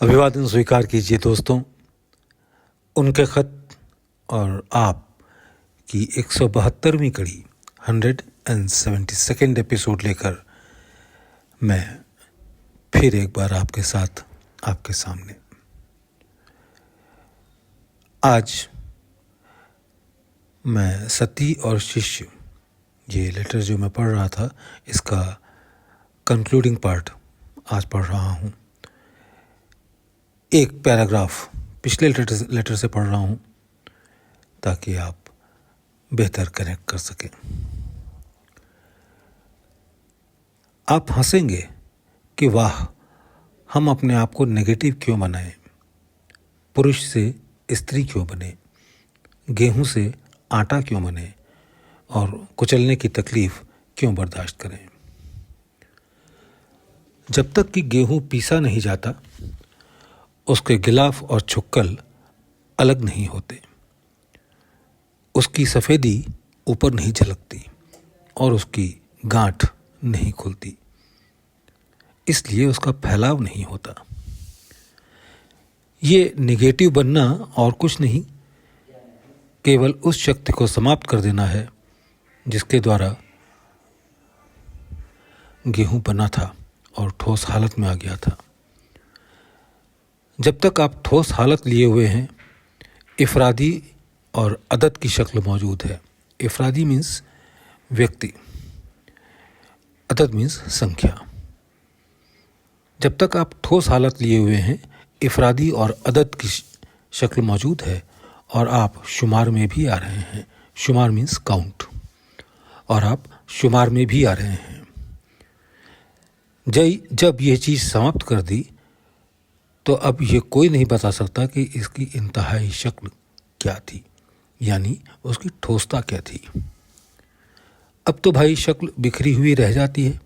अभिवादन स्वीकार कीजिए दोस्तों। उनके ख़त और आप की 172वीं कड़ी 172nd एपिसोड लेकर मैं फिर एक बार आपके साथ आपके सामने। आज मैं सती और शिष्य, ये लेटर जो मैं पढ़ रहा था, इसका कंक्लूडिंग पार्ट आज पढ़ रहा हूँ। एक पैराग्राफ पिछले लेटर से पढ़ रहा हूँ ताकि आप बेहतर कनेक्ट कर सकें। आप हंसेंगे कि वाह, हम अपने आप को नेगेटिव क्यों बनाएं, पुरुष से स्त्री क्यों बने, गेहूं से आटा क्यों बने और कुचलने की तकलीफ क्यों बर्दाश्त करें। जब तक कि गेहूं पीसा नहीं जाता, उसके गिलाफ और छुक्कल अलग नहीं होते, उसकी सफ़ेदी ऊपर नहीं झलकती और उसकी गांठ नहीं खुलती, इसलिए उसका फैलाव नहीं होता। ये नेगेटिव बनना और कुछ नहीं, केवल उस शक्ति को समाप्त कर देना है जिसके द्वारा गेहूं बना था और ठोस हालत में आ गया था। जब तक आप ठोस हालत लिए हुए हैं, इफरादी और अदद की शक्ल मौजूद है। इफरादी मीन्स व्यक्ति, अदद मीन्स संख्या। जब तक आप ठोस हालत लिए हुए हैं, इफरादी और अदद की शक्ल मौजूद है और आप शुमार में भी आ रहे हैं। शुमार मीन्स काउंट, और आप शुमार में भी आ रहे हैं। जब ये चीज़ समाप्त कर दी तो अब ये कोई नहीं बता सकता कि इसकी इंतहाई शक्ल क्या थी, यानी उसकी ठोसता क्या थी। अब तो भाई शक्ल बिखरी हुई रह जाती है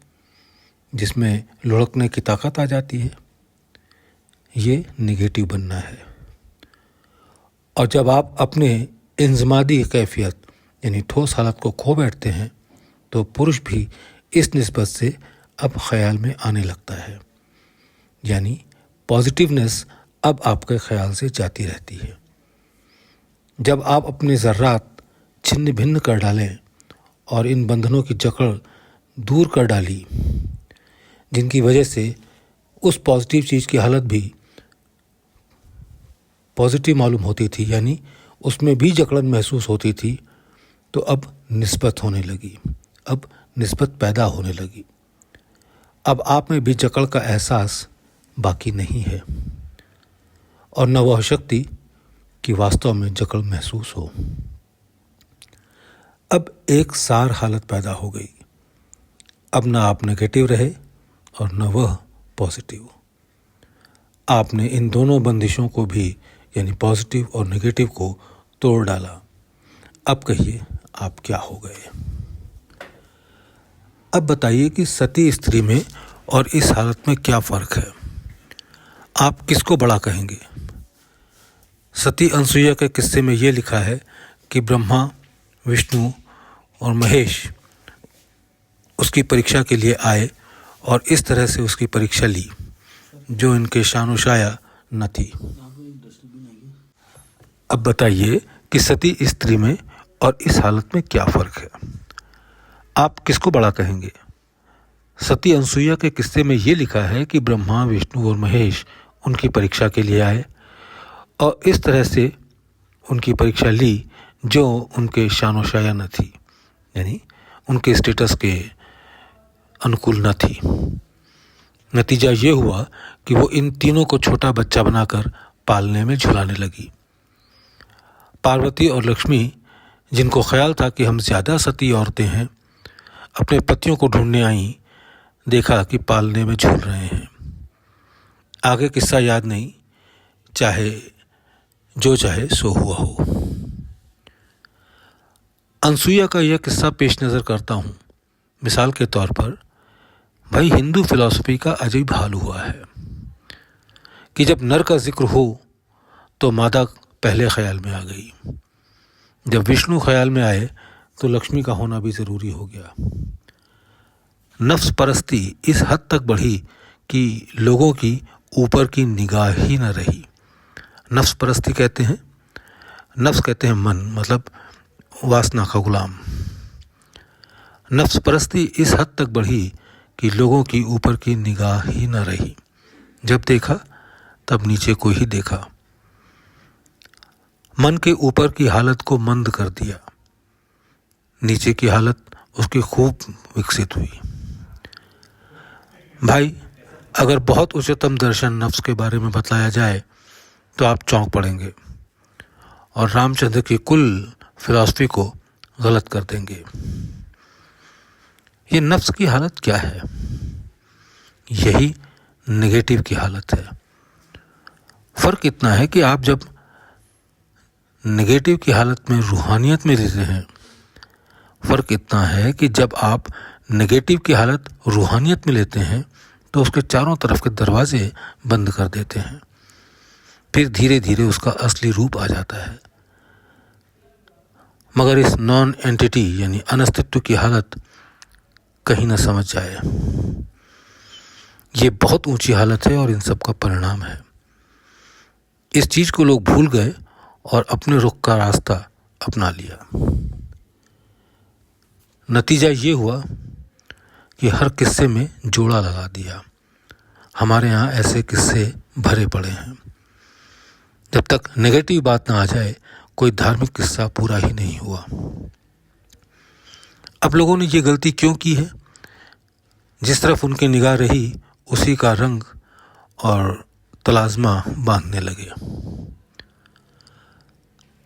जिसमें लुढ़कने की ताकत आ जाती है। ये नेगेटिव बनना है। और जब आप अपने इंजमादी कैफियत यानी ठोस हालत को खो बैठते हैं तो पुरुष भी इस निस्बत से अब ख्याल में आने लगता है, यानी पॉजिटिवनेस अब आपके ख्याल से जाती रहती है। जब आप अपने ज़र्रात छिन्न भिन्न कर डालें और इन बंधनों की जकड़ दूर कर डाली, जिनकी वजह से उस पॉजिटिव चीज़ की हालत भी पॉजिटिव मालूम होती थी, यानी उसमें भी जकड़न महसूस होती थी, तो अब निस्बत होने लगी, अब निस्बत पैदा होने लगी। अब आप में भी जकड़ का एहसास बाकी नहीं है और न वह शक्ति कि वास्तव में जकड़ महसूस हो। अब एक सार हालत पैदा हो गई। अब न आप नेगेटिव रहे और न वह पॉजिटिव। आपने इन दोनों बंदिशों को भी, यानी पॉजिटिव और नेगेटिव को तोड़ डाला। अब कहिए आप क्या हो गए। अब बताइए कि सती स्त्री में और इस हालत में क्या फ़र्क है। आप किसको बड़ा कहेंगे। सती अनसुईया के किस्से में ये लिखा है कि ब्रह्मा, विष्णु और महेश उसकी परीक्षा के लिए आए और इस तरह से उसकी परीक्षा ली जो इनके शानो-शाया न थी। अब बताइए कि सती स्त्री में और इस हालत में क्या फ़र्क है। आप किसको बड़ा कहेंगे। सती अनसुईया के किस्से में ये लिखा है कि ब्रह्मा, विष्णु और महेश उनकी परीक्षा के लिए आए और इस तरह से उनकी परीक्षा ली जो उनके शानो-शाया न थी, यानी उनके स्टेटस के अनुकूल न थी। नतीजा ये हुआ कि वो इन तीनों को छोटा बच्चा बनाकर पालने में झुलाने लगी। पार्वती और लक्ष्मी, जिनको ख्याल था कि हम ज़्यादा सती औरतें हैं, अपने पतियों को ढूंढने आईं, देखा कि पालने में झूल रहे हैं। आगे किस्सा याद नहीं, चाहे जो चाहे सो हुआ हो। अनसुईया का यह किस्सा पेश नज़र करता हूँ मिसाल के तौर पर। भाई, हिंदू फिलॉसफी का अजीब हाल हुआ है कि जब नर का जिक्र हो तो मादा पहले ख्याल में आ गई, जब विष्णु ख्याल में आए तो लक्ष्मी का होना भी ज़रूरी हो गया। नफ्स परस्ती इस हद तक बढ़ी कि लोगों की ऊपर की निगाह ही न रही। नफ्स परस्ती कहते हैं, नफ्स कहते हैं मन, मतलब वासना का गुलाम। नफ्स परस्ती इस हद तक बढ़ी कि लोगों की ऊपर की निगाह ही न रही। जब देखा तब नीचे को ही देखा। मन के ऊपर की हालत को मंद कर दिया, नीचे की हालत उसकी खूब विकसित हुई। भाई, अगर बहुत उच्चतम दर्शन नफ्स के बारे में बतलाया जाए तो आप चौंक पड़ेंगे और रामचंद्र की कुल फिलॉसफी को गलत कर देंगे। ये नफ्स की हालत क्या है? यही नेगेटिव की हालत है। फर्क इतना है कि आप जब नेगेटिव की हालत में रूहानियत में लेते हैं, फर्क इतना है कि जब आप नेगेटिव की हालत रूहानियत में लेते हैं तो उसके चारों तरफ के दरवाजे बंद कर देते हैं। फिर धीरे धीरे उसका असली रूप आ जाता है। मगर इस नॉन एंटिटी यानी अनस्तित्व की हालत कहीं ना समझ जाए। ये बहुत ऊंची हालत है और इन सब का परिणाम है। इस चीज को लोग भूल गए और अपने रुख का रास्ता अपना लिया। नतीजा ये हुआ कि हर किस्से में जोड़ा लगा दिया। हमारे यहाँ ऐसे किस्से भरे पड़े हैं। जब तक नेगेटिव बात ना आ जाए कोई धार्मिक किस्सा पूरा ही नहीं हुआ। अब लोगों ने ये गलती क्यों की है? जिस तरफ उनकी निगाह रही उसी का रंग और तलाज़मा बांधने लगे।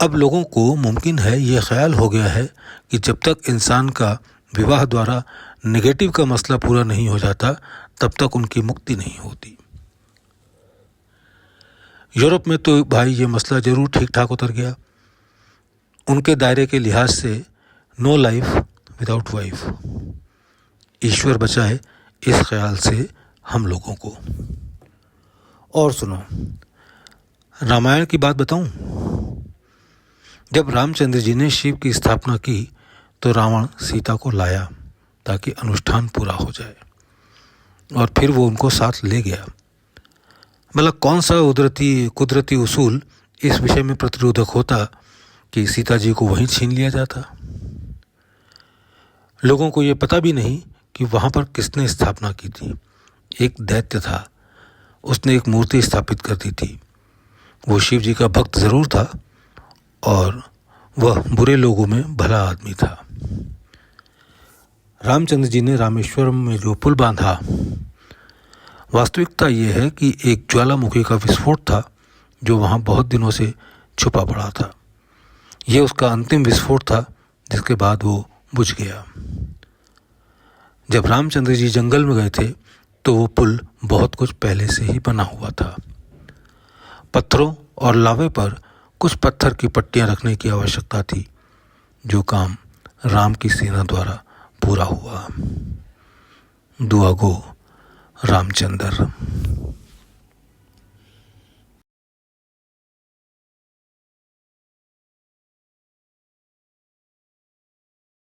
अब लोगों को मुमकिन है ये ख्याल हो गया है कि जब तक इंसान का विवाह द्वारा नेगेटिव का मसला पूरा नहीं हो जाता तब तक उनकी मुक्ति नहीं होती। यूरोप में तो भाई ये मसला ज़रूर ठीक ठाक उतर गया। उनके दायरे के लिहाज से नो लाइफ विदाउट वाइफ। ईश्वर बचाए इस ख्याल से हम लोगों को। और सुनो, रामायण की बात बताऊं? जब रामचंद्र जी ने शिव की स्थापना की तो रावण सीता को लाया ताकि अनुष्ठान पूरा हो जाए और फिर वो उनको साथ ले गया। मतलब कौन सा कुदरती उसूल इस विषय में प्रतिरोधक होता कि सीता जी को वहीं छीन लिया जाता। लोगों को ये पता भी नहीं कि वहाँ पर किसने स्थापना की थी। एक दैत्य था, उसने एक मूर्ति स्थापित कर दी थी। वो शिव जी का भक्त ज़रूर था और वह बुरे लोगों में भला आदमी था। रामचंद्र जी ने रामेश्वरम में जो पुल बांधा, वास्तविकता ये है कि एक ज्वालामुखी का विस्फोट था जो वहाँ बहुत दिनों से छुपा पड़ा था। ये उसका अंतिम विस्फोट था जिसके बाद वो बुझ गया। जब रामचंद्र जी जंगल में गए थे तो वो पुल बहुत कुछ पहले से ही बना हुआ था। पत्थरों और लावे पर कुछ पत्थर की पट्टियां रखने की आवश्यकता थी, जो काम राम की सेना द्वारा पूरा हुआ। दुआ गो रामचंद्र।